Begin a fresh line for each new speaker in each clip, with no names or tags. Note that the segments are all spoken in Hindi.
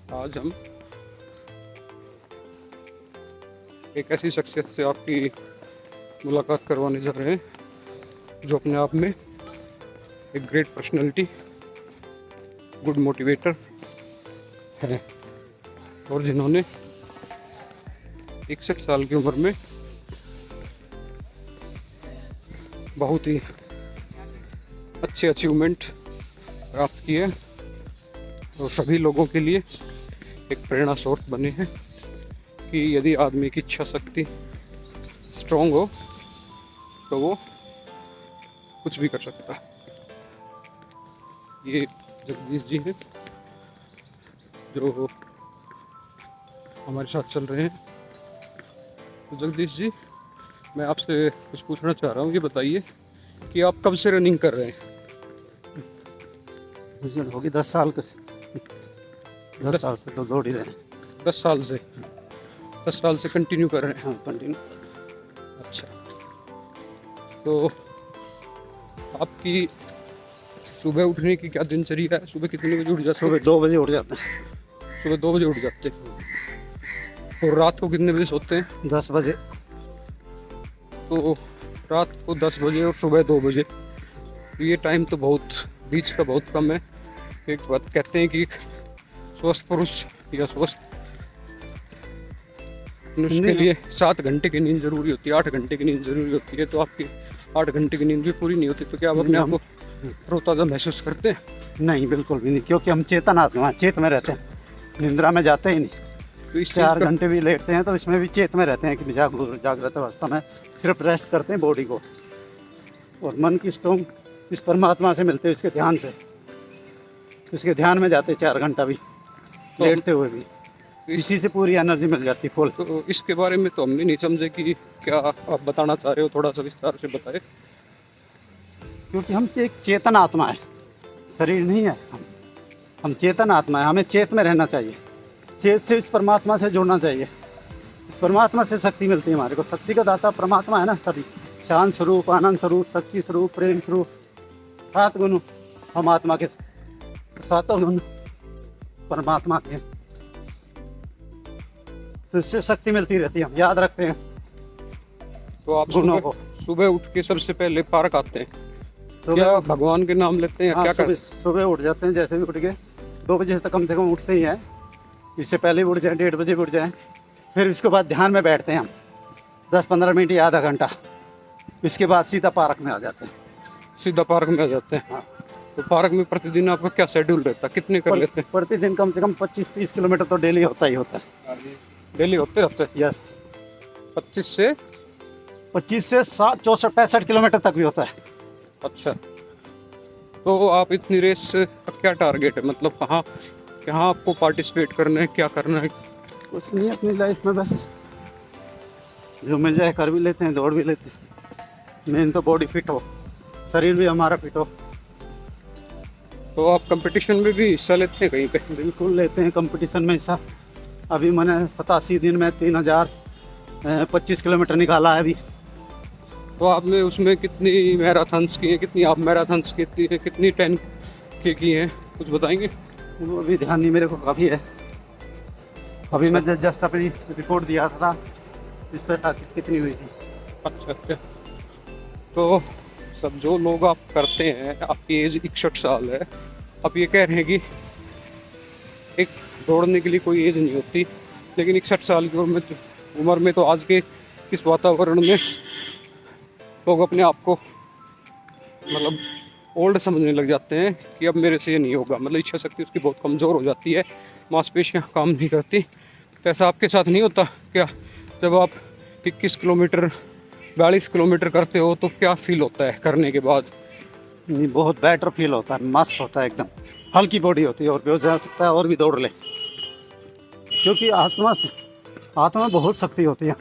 आज हम एक ऐसी शख्सियत से आपकी मुलाकात करवाने जा रहे हैं जो अपने आप में एक ग्रेट पर्सनैलिटी, गुड मोटिवेटर है और जिन्होंने 61 साल की उम्र में बहुत ही अच्छे अचीवमेंट प्राप्त किए और सभी लोगों के लिए एक प्रेरणा स्रोत बने हैं कि यदि आदमी की इच्छा शक्ति स्ट्रॉन्ग हो तो वो कुछ भी कर सकता है। ये जगदीश जी हैं जो हमारे साथ चल रहे हैं। तो जगदीश जी, मैं आपसे कुछ पूछना चाह रहा हूँ। ये बताइए कि आप कब से रनिंग कर रहे हैं?
मुझे होगी 10 साल का। 10 साल से तो दौड़ ही रहे हैं।
10 साल से 10 साल से कंटिन्यू कर रहे हैं?
हाँ, कंटिन्यू।
अच्छा, तो आपकी सुबह उठने की क्या दिनचर्या है? सुबह कितने बजे उठ जाते हैं?
सुबह 2 बजे उठ जाते हैं।
सुबह 2 बजे उठ जाते हैं और रात को कितने बजे सोते हैं?
10 बजे।
तो रात को 10 बजे और सुबह 2 बजे, ये टाइम तो बहुत बीच का बहुत कम है। एक बात कहते हैं कि एक स्वस्थ पुरुष या स्वस्थ मनुष्य के लिए 7 घंटे की नींद जरूरी होती है, 8 घंटे की नींद जरूरी होती है। तो आपकी 8 घंटे की नींद भी पूरी नहीं होती, तो क्या आप अपने आप को रोताजा महसूस करते हैं?
नहीं, बिल्कुल भी नहीं, क्योंकि हम चेतन आत्मा, चेत में रहते हैं, निंद्रा में जाते ही नहीं।
तो इस
4 घंटे भी लेटते हैं तो इसमें भी चेत में रहते हैं कि जागृत अवस्था में सिर्फ रेस्ट करते हैं बॉडी को, और मन की स्ट्रॉन्ग इस परमात्मा से मिलते हैं, इसके ध्यान से, इसके ध्यान में जाते 4 घंटा भी लेटते हुए भी, इसी से पूरी एनर्जी मिल जाती फुल।
तो इसके बारे में तो हम भी नहीं समझे कि क्या आप बताना चाह रहे हो, थोड़ा सा विस्तार से बताएं।
क्योंकि हम एक चेतन आत्मा है, शरीर नहीं है। हम चेतन आत्मा है, हमें चेत में रहना चाहिए, चेत से इस परमात्मा से जुड़ना चाहिए। इस परमात्मा से शक्ति मिलती है हमारे को। शक्ति का दाता परमात्मा है ना सभी, शांत स्वरूप, आनंद स्वरूप, शक्ति स्वरूप, प्रेम स्वरूप, 7 गुण हम आत्मा के, 7 गुण परमात्मा के, तो इससे शक्ति मिलती रहती है, हम याद रखते हैं
तो आप
गुणों को।
सुबह उठ के सबसे पहले पार्क आते हैं,
सुबह
क्या भगवान के नाम लेते हैं?
हाँ,
क्या करते
सुबह उठ जाते हैं, जैसे भी उठ के 2 बजे तक कम से कम उठते ही हैं। इससे पहले भी उठ जाए, 1:30 बजे भी उठ जाए, फिर इसके बाद ध्यान में बैठते हैं हम 10-15 मिनट या आधा घंटा। इसके बाद सीधा पार्क में आ जाते हैं।
सीधा पार्क में आ जाते हैं?
हाँ।
तो पार्क में प्रतिदिन आपका क्या शेड्यूल रहता है? कितने कर लेते हैं?
प्रतिदिन कम से कम 25-30 किलोमीटर तो डेली होता ही होता है।
डेली होते रहते हैं?
यस,
25 से
64-65 किलोमीटर तक भी होता है।
अच्छा, तो आप इतनी रेस का क्या टारगेट है? मतलब कहाँ आपको पार्टिसिपेट करना है, क्या करना है?
कुछ नहीं, अपनी लाइफ में बस जो मिल जाए कर भी लेते हैं, दौड़ भी लेते हैं। मेन तो बॉडी फिट हो, शरीर भी हमारा फिट हो।
तो आप कंपटीशन में भी हिस्सा लेते हैं कहीं पे?
बिल्कुल लेते हैं कंपटीशन में हिस्सा। अभी मैंने 87 दिन में 3025 किलोमीटर निकाला है अभी।
तो आपने उसमें कितनी मैराथन्स की हैं, कितनी हाफ मैराथन्स की हैं, कितनी 10K की हैं, कुछ बताएंगे?
वो अभी ध्यान नहीं मेरे को, काफ़ी है। अभी मैं जस्ट अपनी रिपोर्ट दिया था, इस पे कितनी हुई थी।
अच्छा, तो सब जो लोग आप करते हैं, आपकी एज 61 साल है, आप ये कह रहे हैं कि एक दौड़ने के लिए कोई एज नहीं होती, लेकिन 61 साल की उम्र में तो आज के इस वातावरण में लोग अपने आप को मतलब ओल्ड समझने लग जाते हैं कि अब मेरे से ये नहीं होगा। मतलब इच्छा शक्ति उसकी बहुत कमज़ोर हो जाती है, मांसपेशियाँ काम नहीं करती। तो ऐसा आपके साथ नहीं होता क्या? जब आप 21 किलोमीटर 42 किलोमीटर करते हो तो क्या फील होता है करने के बाद?
नहीं, बहुत बेटर फील होता है, मस्त होता है, एकदम हल्की बॉडी होती है, और भी हो सकता है और भी दौड़ ले। क्योंकि आत्मा में बहुत शक्ति होती है,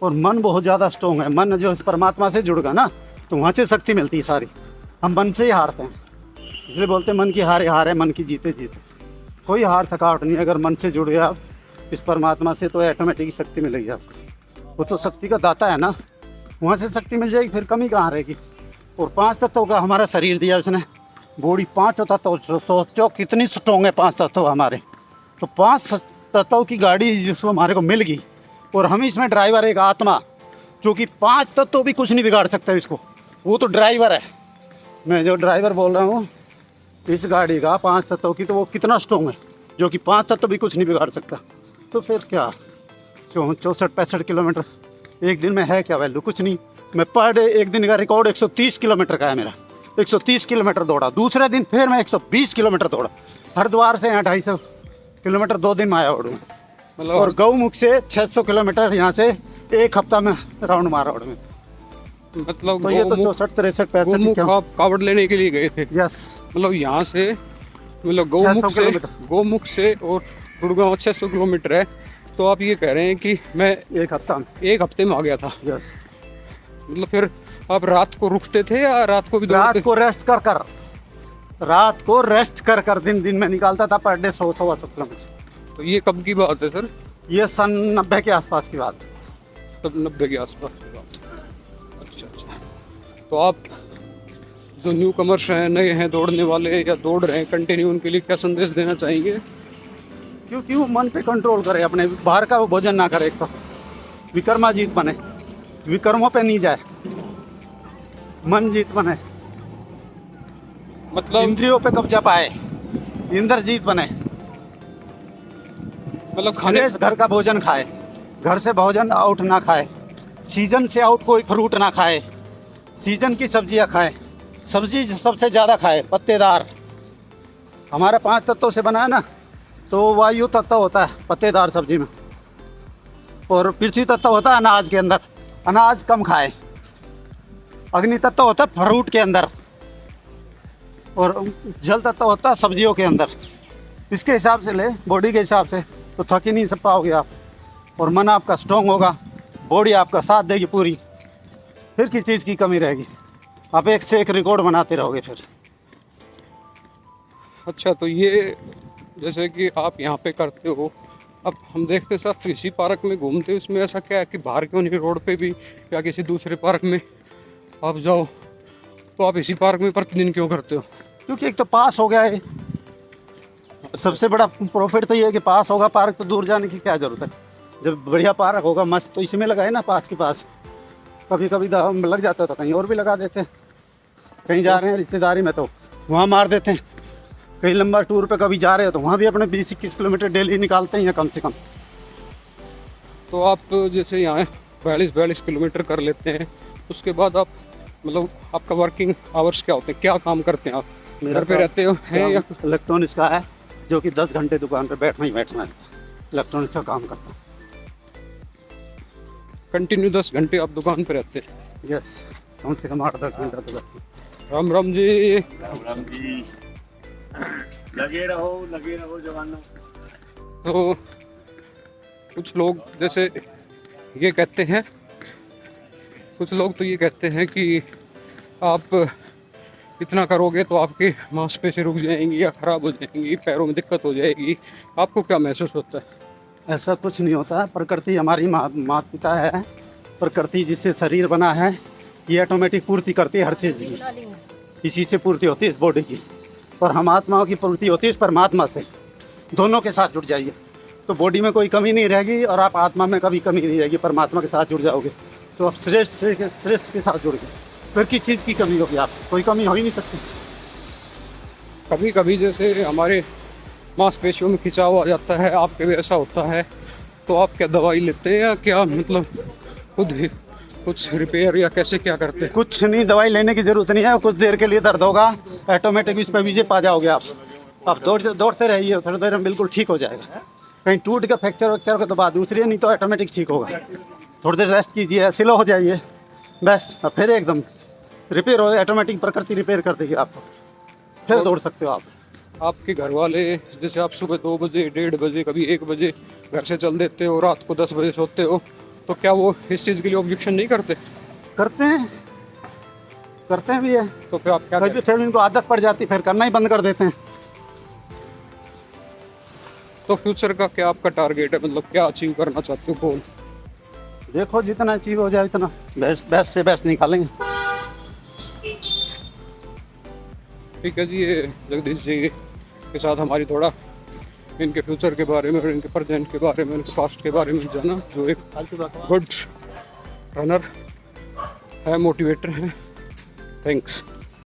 और मन बहुत ज़्यादा स्ट्रॉन्ग है। मन जो इस परमात्मा से जुड़गा ना, तो वहाँ से शक्ति मिलती है सारी। हम मन से ही हारते हैं, इसलिए बोलते हैं मन की हारे हारे, मन की जीते जीते। कोई हार थकावट नहीं, अगर मन से जुड़े आप इस परमात्मा से तो ऑटोमेटिक शक्ति मिलेगी आपको। वो तो शक्ति का दाता है ना, वहाँ से शक्ति मिल जाएगी, फिर कमी कहाँ रहेगी। और 5 तत्वों का हमारा शरीर दिया उसने, बॉडी 5 होता तो सोचो कितनी स्ट्रॉन्ग है 5 तत्व हमारे। तो 5 तत्वों की गाड़ी जिसको हमारे को मिल गई, और हम इसमें ड्राइवर एक आत्मा, जो कि 5 तत्व भी कुछ नहीं बिगाड़ सकता इसको, वो तो ड्राइवर है। मैं जो ड्राइवर बोल रहा हूँ इस गाड़ी का 5 तत्वों की, तो वो कितना स्ट्रॉन्ग है, जो कि 5 तत्व भी कुछ नहीं बिगाड़ सकता। तो फिर क्या 64-65 किलोमीटर एक दिन में है क्या वैल्यू? कुछ नहीं। मैं पर डे एक दिन का रिकॉर्ड 130 किलोमीटर का है मेरा। 130 किलोमीटर दौड़ा, दूसरे दिन फिर मैं 120 किलोमीटर दौड़ा। हरिद्वार से यहाँ 250 किलोमीटर 2 दिन में आया उड़ में।
मतलब
और गौमुख से 600 किलोमीटर यहाँ से एक हफ्ता में राउंड मारा उड़ में।
मतलब
तो ये तो 64-63-65
गोमुख आप कावड़ लेने के लिए गए थे?
यस।
मतलब यहाँ से, मतलब
600 किलोमीटर।
गोमुख से और गुड़गांव 600 किलोमीटर है। तो आप ये कह रहे हैं कि मैं
एक हफ्ता में,
एक हफ्ते में आ गया था?
यस।
मतलब फिर आप रात को रुकते थे या रात को भी
रात
दौड़ते?
को रेस्ट कर दिन में निकालता था पर डे 100-125 किलोमीटर।
तो ये कब की बात है सर?
ये सन 90 के आसपास की बात।
तब 90 के आसपास की बात। अच्छा अच्छा। तो आप जो न्यू कमर्स हैं, नए हैं दौड़ने वाले या दौड़ रहे हैं कंटिन्यू, उनके लिए क्या संदेश देना चाहेंगे?
क्योंकि वो मन पे कंट्रोल करे, अपने बाहर का वो भोजन ना करे, एक तो विक्रमाजीत बने, विक्रमों पे नहीं जाए, मन जीत बने,
मतलब
इंद्रियों पे कब्जा पाए, इंद्रजीत बने,
मतलब खाने
फ्रेश घर का भोजन खाए, घर से भोजन आउट ना खाए, सीजन से आउट कोई फ्रूट ना खाए, सीजन की सब्जियां खाए, सब्जी सबसे ज़्यादा खाए, पत्तेदार। हमारा 5 तत्वों से बना है ना, तो वायु तत्व होता है पत्तेदार सब्जी में, और पृथ्वी तत्व होता है अनाज के अंदर, अनाज कम खाए, अग्नि तत्व होता है फ्रूट के अंदर, और जल तत्व होता है सब्जियों के अंदर। इसके हिसाब से ले, बॉडी के हिसाब से, तो थक ही नहीं सब पाओगे आप, और मन आपका स्ट्रॉन्ग होगा, बॉडी आपका साथ देगी पूरी, फिर किस चीज़ की कमी रहेगी? आप एक से एक रिकॉर्ड बनाते रहोगे फिर।
अच्छा, तो ये जैसे कि आप यहाँ पे करते हो, अब हम देखते सब इसी पार्क में घूमते हो, इसमें ऐसा क्या है कि बाहर क्यों नहीं रोड पे भी या किसी दूसरे पार्क में आप जाओ, तो आप इसी पार्क में प्रतिदिन क्यों करते हो?
क्योंकि एक तो पास हो गया है, सबसे बड़ा प्रॉफिट तो ये है कि पास होगा पार्क, तो दूर जाने की क्या ज़रूरत है? जब बढ़िया पार्क होगा मस्त, तो इसी में लगाए ना पास के पास। कभी कभी लग जाता है तो कहीं और भी लगा देते हैं, कहीं जा रहे हैं रिश्तेदारी में तो वहाँ मार देते हैं, कहीं लंबा टूर पे कभी जा रहे हो तो वहाँ भी अपने 20-21 किलोमीटर डेली निकालते हैं या कम से कम।
तो आप जैसे यहाँ 42 किलोमीटर कर लेते हैं, उसके बाद आप मतलब आपका वर्किंग आवर्स क्या होते हैं, क्या काम करते हैं आप? घर पे रहते हो हैं या
इलेक्ट्रॉनिक्स का है, जो कि 10 घंटे दुकान पे बैठना ही बैठना है, इलेक्ट्रॉनिक्स का काम करता हूँ।
कंटिन्यू 10 घंटे आप दुकान पे रहते हैं?
यस, कम से कम 8-10 घंटा तो लगता है।
राम राम जी।
राम जी, लगे रहो जवानों।
तो कुछ लोग जैसे ये कहते हैं, कुछ लोग तो ये कहते हैं कि आप इतना करोगे तो आपकी मांसपेशी रुक जाएंगी या ख़राब हो जाएंगी, पैरों में दिक्कत हो जाएगी। आपको क्या महसूस होता है?
ऐसा कुछ नहीं होता, प्रकृति हमारी माता पिता है, प्रकृति जिससे शरीर बना है ये ऑटोमेटिक पूर्ति करती है हर चीज़ की, इसी से पूर्ति होती है इस बॉडी की, और हम आत्माओं की पूर्ति होती है इस परमात्मा से। दोनों के साथ जुड़ जाइए तो बॉडी में कोई कमी नहीं रहेगी, और आप आत्मा में कभी कमी नहीं रहेगी, परमात्मा के साथ जुड़ जाओगे तो आप श्रेष्ठ के साथ जुड़ गए, फिर किस चीज़ की कमी होगी? आप कोई कमी हो ही नहीं सकती।
कभी कभी जैसे हमारे मांसपेशियों में खिंचाव आ जाता है, आपके भी ऐसा होता है, तो आप क्या दवाई लेते हैं या क्या मतलब खुद ही कुछ रिपेयर या कैसे क्या करते हैं?
कुछ नहीं, दवाई लेने की ज़रूरत नहीं है, कुछ देर के लिए दर्द होगा, ऑटोमेटिक इस पर विजय पा जाओगे आप दौड़ते रहिए, थोड़ी देर में बिल्कुल ठीक हो जाएगा। कहीं टूट के फ्रैक्चर के तो बात दूसरी है, नहीं तो ऑटोमेटिक ठीक होगा। थोड़ी देर रेस्ट कीजिए, स्लो हो जाइए, बस फिर एकदम रिपेयर हो, ऑटोमेटिक प्रकृति रिपेयर कर देगी आपको, फिर दौड़ सकते हो आप।
आपके घर वाले जैसे आप सुबह 2 बजे, 1:30 बजे, कभी 1 बजे घर से चल देते हो, रात को 10 बजे सोते हो, तो क्या वो इस चीज़ के लिए ऑब्जेक्शन नहीं करते?
करते हैं भी है,
तो फिर आप क्या
कभी
करते?
फिर इनको आदत पड़ जाती, फिर करना ही बंद कर देते हैं।
तो फ्यूचर का क्या आपका टारगेट है, मतलब क्या अचीव करना चाहते हो गोल?
देखो जितना अचीव हो जाए उतना बेस्ट से बेस्ट निकालेंगे।
ठीक है जी, ये जगदीश जी के साथ हमारी थोड़ा इनके फ्यूचर के बारे में और इनके प्रेजेंट के बारे में, पास्ट के बारे में जाना, जो एक गुड रनर है, मोटिवेटर है। थैंक्स।